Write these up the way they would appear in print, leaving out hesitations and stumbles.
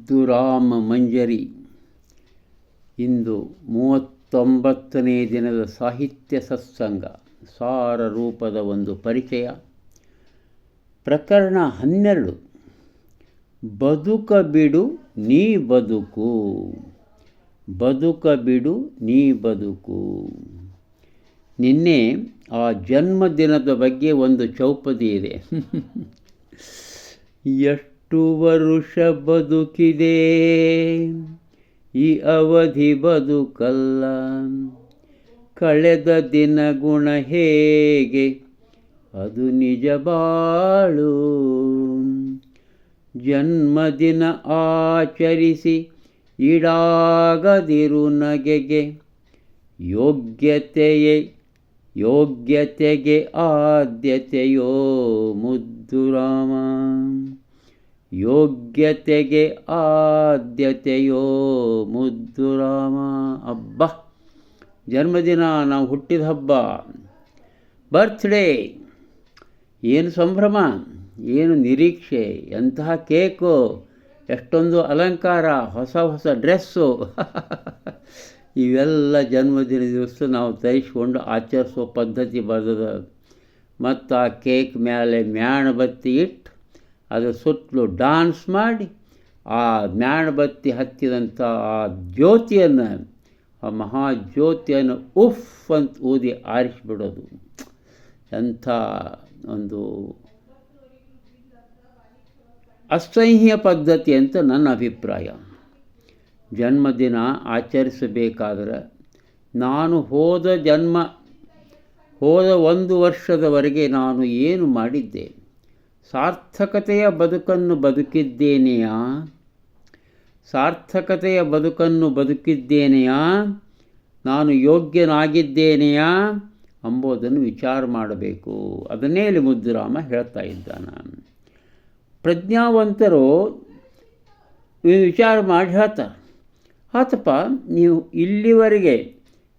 ಮುದ್ದುರಾಮ ಮಂಜರಿ. ಇಂದು 39ನೇ ದಿನದ ಸಾಹಿತ್ಯ ಸತ್ಸಂಗ, ಸಾರ ರೂಪದ ಒಂದು ಪರಿಚಯ. ಪ್ರಕರಣ 12. ಬದುಕ ಬಿಡು ನೀ ಬದುಕು, ಬದುಕ ಬಿಡು ನೀ ಬದುಕು. ನಿನ್ನೆ ಆ ಜನ್ಮದಿನದ ಬಗ್ಗೆ ಒಂದು ಚೌಪದಿ ಇದೆ. ಎಷ್ಟು ವರುಷ ಬದುಕಿದೆ ಈ ಅವಧಿ ಬದುಕಲ್ಲ, ಕಳೆದ ದಿನ ಗುಣ ಹೇಗೆ ಅದು ನಿಜ ಬಾಳು. ಜನ್ಮದಿನ ಆಚರಿಸಿ ಈಡಾಗದಿರು ನಗೆಗೆ, ಯೋಗ್ಯತೆಗೆ ಆದ್ಯತೆಯೋ ಮುದ್ದುರಾಮ, ಯೋಗ್ಯತೆಗೆ ಆದ್ಯತೆಯೋ ಮುದ್ದುರಾಮ. ಹಬ್ಬ, ಜನ್ಮದಿನ, ನಾವು ಹುಟ್ಟಿದ ಹಬ್ಬ, ಬರ್ತ್ಡೇ, ಏನು ಸಂಭ್ರಮ, ಏನು ನಿರೀಕ್ಷೆ, ಎಂತಹ ಕೇಕು, ಎಷ್ಟೊಂದು ಅಲಂಕಾರ, ಹೊಸ ಹೊಸ ಡ್ರೆಸ್ಸು. ಇವೆಲ್ಲ ಜನ್ಮದಿನ ದಿವಸ ನಾವು ತರಿಸ್ಕೊಂಡು ಆಚರಿಸೋ ಪದ್ಧತಿ ಬರ್ತದೆ. ಮತ್ತು ಆ ಕೇಕ್ ಮೇಲೆ ಮ್ಯಾಣಬತ್ತಿ ಇಟ್ಟು ಅದರ ಸುತ್ತಲೂ ಡಾನ್ಸ್ ಮಾಡಿ ಆ ಮ್ಯಾಣಬತ್ತಿ ಹತ್ತಿದಂಥ ಆ ಜ್ಯೋತಿಯನ್ನು, ಆ ಮಹಾಜ್ಯೋತಿಯನ್ನು ಉಫ್ ಅಂತ ಊದಿ ಆರಿಸಿಬಿಡೋದು ಎಂಥ ಒಂದು ಅಸಹ್ಯ ಪದ್ಧತಿ ಅಂತ ನನ್ನ ಅಭಿಪ್ರಾಯ. ಜನ್ಮದಿನ ಆಚರಿಸಬೇಕಾದ್ರೆ ನಾನು ಹೋದ 1 ವರ್ಷದವರೆಗೆ ನಾನು ಏನು ಮಾಡಿದ್ದೆ? ಸಾರ್ಥಕತೆಯ ಬದುಕನ್ನು ಬದುಕಿದ್ದೇನೆಯಾ? ಸಾರ್ಥಕತೆಯ ಬದುಕನ್ನು ಬದುಕಿದ್ದೇನೆಯಾ? ನಾನು ಯೋಗ್ಯನಾಗಿದ್ದೇನೆಯಾ ಎಂಬುದನ್ನು ವಿಚಾರ ಮಾಡಬೇಕು. ಅದನ್ನೇ ಇಲ್ಲಿ ಮುದ್ದುರಾಮ ಹೇಳ್ತಾ ಇದ್ದಾನೆ. ಪ್ರಜ್ಞಾವಂತರು ವಿಚಾರ ಮಾಡಿ ಹೇಳ್ತಾರೆ, ಆತಪ್ಪ ನೀವು ಇಲ್ಲಿವರೆಗೆ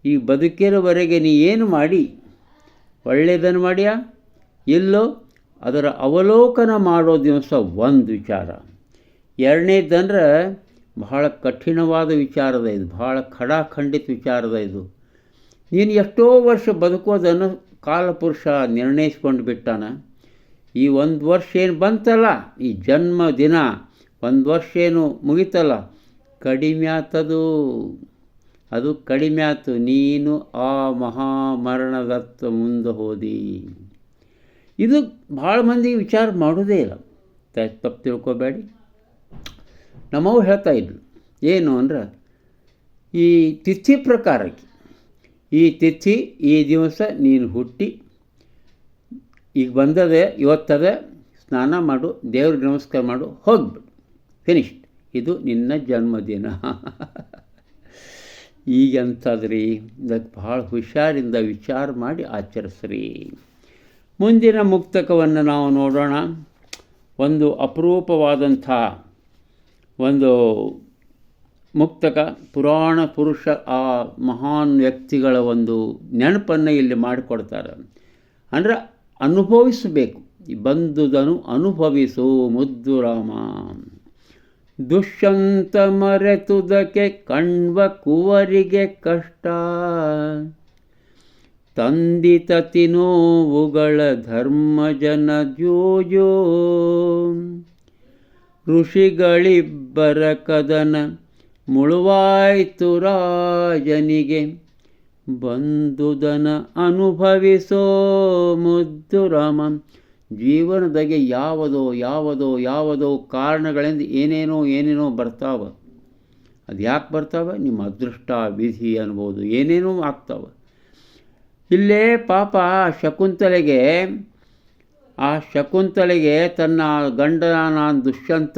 ಈ ಬದುಕಿರೋವರೆಗೆ ನೀ ಏನು ಮಾಡಿ? ಒಳ್ಳೆಯದನ್ನು ಮಾಡಿಯಾ ಇಲ್ಲೋ? ಅದರ ಅವಲೋಕನ ಮಾಡೋ ದಿವಸ ಒಂದು ವಿಚಾರ. ಎರಡನೇದಂದ್ರೆ ಬಹಳ ಕಠಿಣವಾದ ವಿಚಾರದ ಇದು, ಬಹಳ ಖಡಾಖಂಡಿತ ವಿಚಾರದ ಇದು. ನೀನು ಎಷ್ಟೋ ವರ್ಷ ಬದುಕೋದನ್ನು ಕಾಲಪುರುಷ ನಿರ್ಣಯಿಸ್ಕೊಂಡು ಬಿಟ್ಟಾನ. ಈ 1 ವರ್ಷ ಏನು ಬಂತಲ್ಲ, ಈ ಜನ್ಮ ದಿನ 1 ವರ್ಷ ಏನು ಮುಗಿತಲ್ಲ, ಕಡಿಮೆ ಆತದು. ಅದು ಕಡಿಮೆ ಆಯ್ತು. ನೀನು ಆ ಮಹಾಮರಣದತ್ತ ಮುಂದೆ ಹೋದಿ. ಇದು ಭಾಳ ಮಂದಿಗೆ ವಿಚಾರ ಮಾಡೋದೇ ಇಲ್ಲ. ತಪ್ಪು ತಿಳ್ಕೊಬೇಡಿ. ನಮ್ಮವು ಹೇಳ್ತಾ ಇದ್ರು ಏನು ಅಂದ್ರೆ, ಈ ತಿಥಿ ಪ್ರಕಾರಕ್ಕೆ, ಈ ತಿಥಿ ಈ ದಿವಸ ನೀನು ಹುಟ್ಟಿ ಈಗ ಬಂದದೆ, ಇವತ್ತದೆ, ಸ್ನಾನ ಮಾಡು, ದೇವ್ರಿಗೆ ನಮಸ್ಕಾರ ಮಾಡು, ಹೋಗ್ಬಿಡು, ಫಿನಿಶ್ಡ್. ಇದು ನಿನ್ನ ಜನ್ಮದಿನ. ಈಗಂತದ್ರಿ, ಇದಕ್ಕೆ ಭಾಳ ಹುಷಾರಿಂದ ವಿಚಾರ ಮಾಡಿ ಆಚರಿಸ್ರಿ. ಮುಂದಿನ ಮುಕ್ತಕವನ್ನು ನಾವು ನೋಡೋಣ. ಒಂದು ಅಪರೂಪವಾದಂಥ ಒಂದು ಮುಕ್ತಕ, ಪುರಾಣ ಪುರುಷ, ಆ ಮಹಾನ್ ವ್ಯಕ್ತಿಗಳ ಒಂದು ನೆನಪನ್ನು ಇಲ್ಲಿ ಮಾಡಿಕೊಡ್ತಾರೆ. ಅಂದರೆ ಅನುಭವಿಸಬೇಕು, ಬಂದುದನ್ನು ಅನುಭವಿಸು ಮುದ್ದುರಾಮ. ದುಷ್ಯಂತ ಮರೆತುದಕ್ಕೆ ಕಣ್ವ ಕುವರಿಗೆ ಕಷ್ಟ, ತಂದಿತ ತಿನೋವುಗಳ ಧರ್ಮಜನ ಜೋಜೋ. ಋಷಿಗಳಿಬ್ಬರ ಕದನ ಮುಳುವಾಯ್ತು ರಾಜನಿಗೆ, ಬಂದುದನ ಅನುಭವಿಸೋ ಮುದ್ದುರಾಮ. ಜೀವನದಾಗೆ ಯಾವುದೋ ಕಾರಣಗಳಿಂದ ಏನೇನೋ ಬರ್ತಾವೆ. ಅದು ಯಾಕೆ ಬರ್ತಾವೆ? ನಿಮ್ಮ ಅದೃಷ್ಟ, ವಿಧಿ ಅನ್ಬೋದು, ಏನೇನೋ ಆಗ್ತಾವೆ. ಇಲ್ಲೇ ಪಾಪ ಶಕುಂತಲೆಗೆ ತನ್ನ ಗಂಡನ ದುಷ್ಯಂತ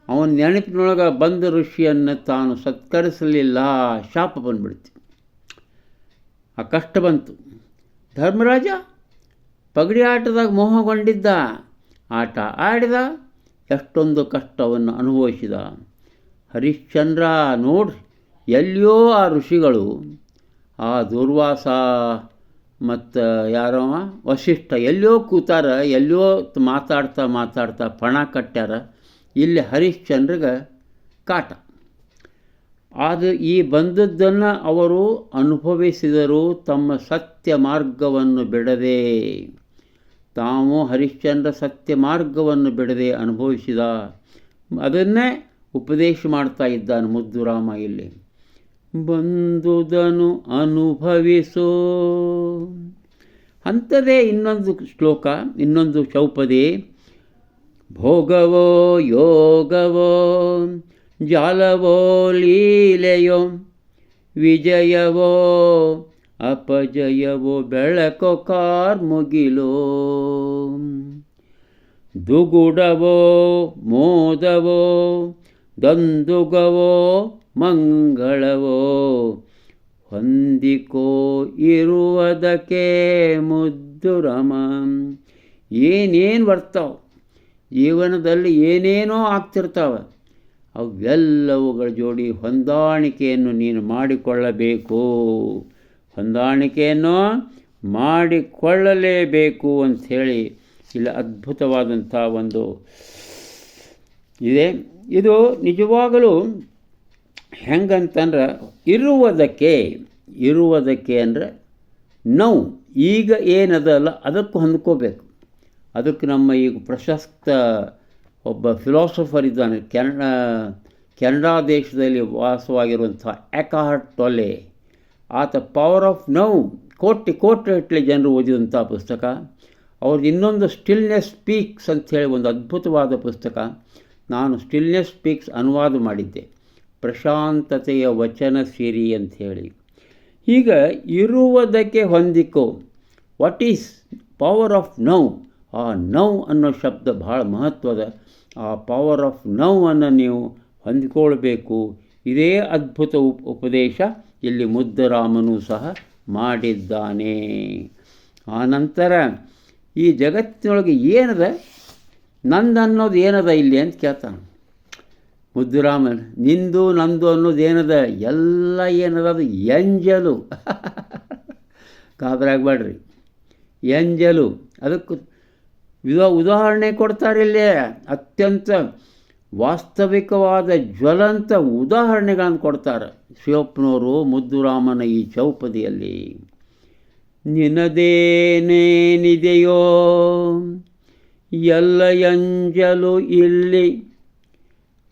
ಅವನ ನೆನಪಿನೊಳಗೆ ಬಂದ ಋಷಿಯನ್ನು ತಾನು ಸತ್ಕರಿಸಲಿಲ್ಲ, ಶಾಪ ಬಂದ್ಬಿಡ್ತು. ಆ ಕಷ್ಟ ಬಂತು. ಧರ್ಮರಾಜ ಪಗಡಿ ಆಟದಾಗ ಮೋಹಗೊಂಡಿದ್ದ, ಆಟ ಆಡಿದ, ಎಷ್ಟೊಂದು ಕಷ್ಟವನ್ನು ಅನುಭವಿಸಿದ. ಹರಿಶ್ಚಂದ್ರ ನೋಡ್ರಿ, ಎಲ್ಲಿಯೋ ಆ ಋಷಿಗಳು, ಆ ದುರ್ವಾಸ ಮತ್ತು ಯಾರವ ವಸಿಷ್ಠ ಎಲ್ಲಿಯೋ ಕೂತಾರ, ಎಲ್ಲಿಯೋ ಮಾತಾಡ್ತಾ ಪಣ ಕಟ್ಟ್ಯಾರ. ಇಲ್ಲಿ ಹರಿಶ್ಚಂದ್ರಗೆ ಕಾಟ. ಅದು ಈ ಬಂದದ್ದನ್ನು ಅವರು ಅನುಭವಿಸಿದರು ತಮ್ಮ ಸತ್ಯ ಮಾರ್ಗವನ್ನು ಬಿಡದೆ. ತಾವು ಹರಿಶ್ಚಂದ್ರ ಸತ್ಯ ಮಾರ್ಗವನ್ನು ಬಿಡದೆ ಅನುಭವಿಸಿದ. ಅದನ್ನೇ ಉಪದೇಶ ಮಾಡ್ತಾ ಇದ್ದಾನೆ ಮುದ್ದುರಾಮ ಇಲ್ಲಿ. ಬಂದುದನು ಅನುಭವಿಸೋ ಅಂಥದ್ದೇ ಇನ್ನೊಂದು ಶ್ಲೋಕ, ಇನ್ನೊಂದು ಚೌಪದಿ. ಭೋಗವೋ ಯೋಗವೋ ಜಾಲವೋ ಲೀಲೆಯೋ ವಿಜಯವೋ ಅಪಜಯವೋ ಬೆಳಕೋ ಕಾರ್ಮುಗಿಲೋ ದುಗುಡವೋ ಮೋದವೋ ದಂದುಗವೋ ಮಂಗಳವೋ ಹೊಂದಿಕೋ ಇರುವುದಕ್ಕೆ ಮುದ್ದುರಾಮ. ಏನೇನು ಬರ್ತಾವೆ ಜೀವನದಲ್ಲಿ, ಏನೇನೋ ಆಗ್ತಿರ್ತಾವೆ, ಅವೆಲ್ಲವುಗಳ ಜೋಡಿ ಹೊಂದಾಣಿಕೆಯನ್ನು ನೀನು ಮಾಡಿಕೊಳ್ಳಬೇಕು. ಹೊಂದಾಣಿಕೆಯನ್ನು ಮಾಡಿಕೊಳ್ಳಲೇಬೇಕು ಅಂಥೇಳಿ ಇಲ್ಲಿ ಅದ್ಭುತವಾದಂಥ ಒಂದು ಇದೆ. ಇದು ನಿಜವಾಗಲೂ ಹೆಂಗಂತಂದ್ರೆ ಇರುವುದಕ್ಕೆ ಅಂದರೆ ನಾವು ಈಗ ಏನದಲ್ಲ ಅದಕ್ಕೂ ಹೊಂದ್ಕೋಬೇಕು. ಅದಕ್ಕೆ ನಮ್ಮ ಈಗ ಪ್ರಶಸ್ತ ಒಬ್ಬ ಫಿಲಾಸಫರ್ ಇದ್ದಾನೆ, ಕೆನಡಾ ದೇಶದಲ್ಲಿ ವಾಸವಾಗಿರುವಂಥ ಎಕಾರ್ಟ್ ಟೊಲೆ. ಆತ ಪವರ್ ಆಫ್ ನೌ ಕೋಟಿ ಜನರು ಓದಿದಂಥ ಪುಸ್ತಕ. ಅವ್ರದ್ದು ಇನ್ನೊಂದು ಸ್ಟಿಲ್ನೆಸ್ ಸ್ಪೀಕ್ಸ್ ಅಂಥೇಳಿ ಒಂದು ಅದ್ಭುತವಾದ ಪುಸ್ತಕ. ನಾನು ಸ್ಟಿಲ್ನೆಸ್ ಸ್ಪೀಕ್ಸ್ ಅನುವಾದ ಮಾಡಿದ್ದೆ, ಪ್ರಶಾಂತತೆಯ ವಚನ ಸಿರಿ ಅಂಥೇಳಿ. ಈಗ ಇರುವುದಕ್ಕೆ ಹೊಂದಿಕೋ. What is power of now? ಆ ನೌ ಅನ್ನೋ ಶಬ್ದ ಭಾಳ ಮಹತ್ವದ. ಆ ಪವರ್ ಆಫ್ ನೌ ಅನ್ನು ನೀವು ಹೊಂದಿಕೊಳ್ಬೇಕು. ಇದೇ ಅದ್ಭುತ ಉಪದೇಶ ಇಲ್ಲಿ ಮುದ್ದರಾಮನೂ ಸಹ ಮಾಡಿದ್ದಾನೆ. ಆನಂತರ ಈ ಜಗತ್ತಿನೊಳಗೆ ಏನದ, ನಂದು ಅನ್ನೋದು ಏನದ ಇಲ್ಲಿ ಅಂತ ಕೇಳ್ತಾನೆ ಮುದ್ದುರಾಮನ್. ನಿಂದು ನಂದು ಅನ್ನೋದು ಏನದ? ಎಲ್ಲ ಏನದ? ಅದು ಎಂಜಲು. ಗಾಬರಾಗಬೇಡ್ರಿ, ಎಂಜಲು. ಅದಕ್ಕೆ ಉದಾಹರಣೆ ಕೊಡ್ತಾರೆ ಇಲ್ಲಿ, ಅತ್ಯಂತ ವಾಸ್ತವಿಕವಾದ ಜ್ವಲಂತ ಉದಾಹರಣೆಗಳನ್ನು ಕೊಡ್ತಾರೆ ಶಿವಪ್ಪನವರು ಮುದ್ದುರಾಮನ ಈ ಚೌಪದಿಯಲ್ಲಿ. ನಿನದೇನೇನಿದೆಯೋ ಎಲ್ಲ ಎಂಜಲು ಇಲ್ಲಿ,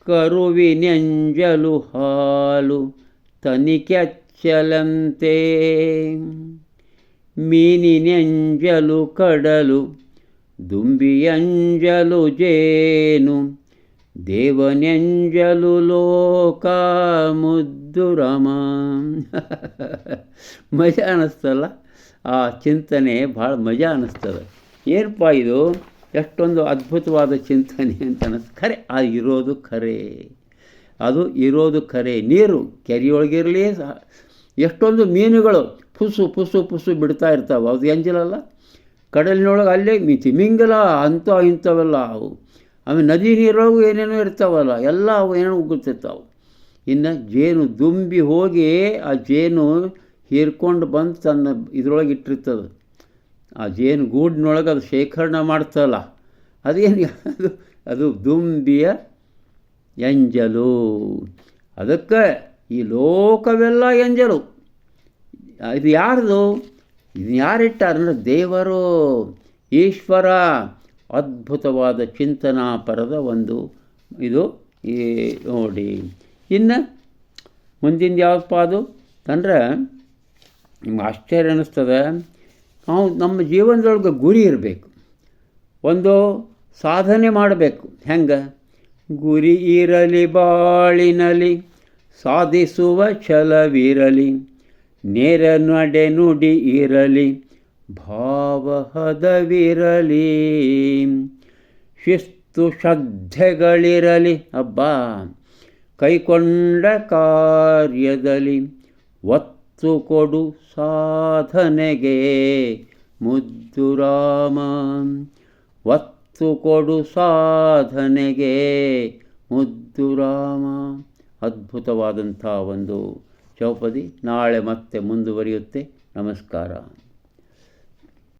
ಕರುವಿನೆಂಜಲು ಹಾಲು ತನಿಕೆಚ್ಚಲಂತೆ, ಮೀನಿನೆಂಜಲು ಕಡಲು ದುಂಬಿಯಂಜಲು ಜೇನು, ದೇವನೆಂಜಲು ಲೋಕ ಮುದ್ದುರಾಮ. ಮಜಾ ಅನ್ನಿಸ್ತಲ್ಲ ಆ ಚಿಂತನೆ, ಭಾಳ ಮಜಾ ಅನ್ನಿಸ್ತದೆ. ಏನಪ್ಪ ಇದು, ಎಷ್ಟೊಂದು ಅದ್ಭುತವಾದ ಚಿಂತನೆ ಅಂತ ಅನ್ನಿಸ್ತು. ಖರೆ ಅದು ಇರೋದು ಖರೆ. ನೀರು ಕೆರೆಯೊಳಗಿರಲಿ, ಎಷ್ಟೊಂದು ಮೀನುಗಳು ಪುಸು ಬಿಡ್ತಾ ಇರ್ತಾವೆ, ಅದು ಎಂಜಲಲ್ಲ. ಕಡಲಿನೊಳಗೆ ಅಲ್ಲೇ ತಿಮಿಂಗಲ ಇಂಥವೆಲ್ಲ ಅವು. ಆಮೇಲೆ ನದಿ ನೀರೊಳಗೂ ಏನೇನೋ ಇರ್ತಾವಲ್ಲ, ಎಲ್ಲ ಅವು ಏನೇನೋ ಉಗುತ್ತಿರ್ತಾವೆ. ಇನ್ನು ಜೇನು ದುಂಬಿ ಹೋಗಿ ಆ ಜೇನು ಹೀರ್ಕೊಂಡು ಬಂದು ತನ್ನ ಇದ್ರೊಳಗೆ ಇಟ್ಟಿರ್ತದೆ. ಆ ಜೇನು ಗೂಡಿನೊಳಗೆ ಅದು ಶೇಖರಣೆ ಮಾಡ್ತಲ್ಲ, ಅದೇನು ಅದು ದುಂಬಿಯ ಎಂಜಲು. ಅದಕ್ಕೆ ಈ ಲೋಕವೆಲ್ಲ ಎಂಜಲು. ಇದು ಯಾರ್ದು? ಇದು ಯಾರಿಟ್ಟಾರಂದ್ರೆ ದೇವರು, ಈಶ್ವರ. ಅದ್ಭುತವಾದ ಚಿಂತನಾ ಪರದ ಒಂದು ಇದು ಈ ನೋಡಿ. ಇನ್ನು ಮುಂದಿನ ಯಾವತ್ತಪ್ಪ ಅದು ಅಂದರೆ ನಿಮ್ಗೆ ಆಶ್ಚರ್ಯ ಅನ್ನಿಸ್ತದೆ. ನಾವು ನಮ್ಮ ಜೀವನದೊಳಗೆ ಗುರಿ ಇರಬೇಕು, ಒಂದು ಸಾಧನೆ ಮಾಡಬೇಕು. ಹೆಂಗೆ? ಗುರಿ ಇರಲಿ ಬಾಳಿನಲಿ, ಸಾಧಿಸುವ ಛಲವಿರಲಿ, ನೇರ ನಡೆ ನುಡಿ ಇರಲಿ, ಭಾವಹದವಿರಲಿ, ಶಿಸ್ತು ಶ್ರದ್ಧೆಗಳಿರಲಿ. ಕೈಕೊಂಡ ಕಾರ್ಯದಲ್ಲಿ ಒತ್ತು ಕೊಡು ಸಾಧನೆಗೆ ಮುದ್ದುರಾಮ. ಒತ್ತು ಕೊಡು ಸಾಧನೆಗೆ ಮುದ್ದುರಾಮ. ಅದ್ಭುತವಾದಂಥ ಒಂದು ಚೌಪದಿ. ನಾಳೆ ಮತ್ತೆ ಮುಂದುವರಿಯುತ್ತೆ. ನಮಸ್ಕಾರ.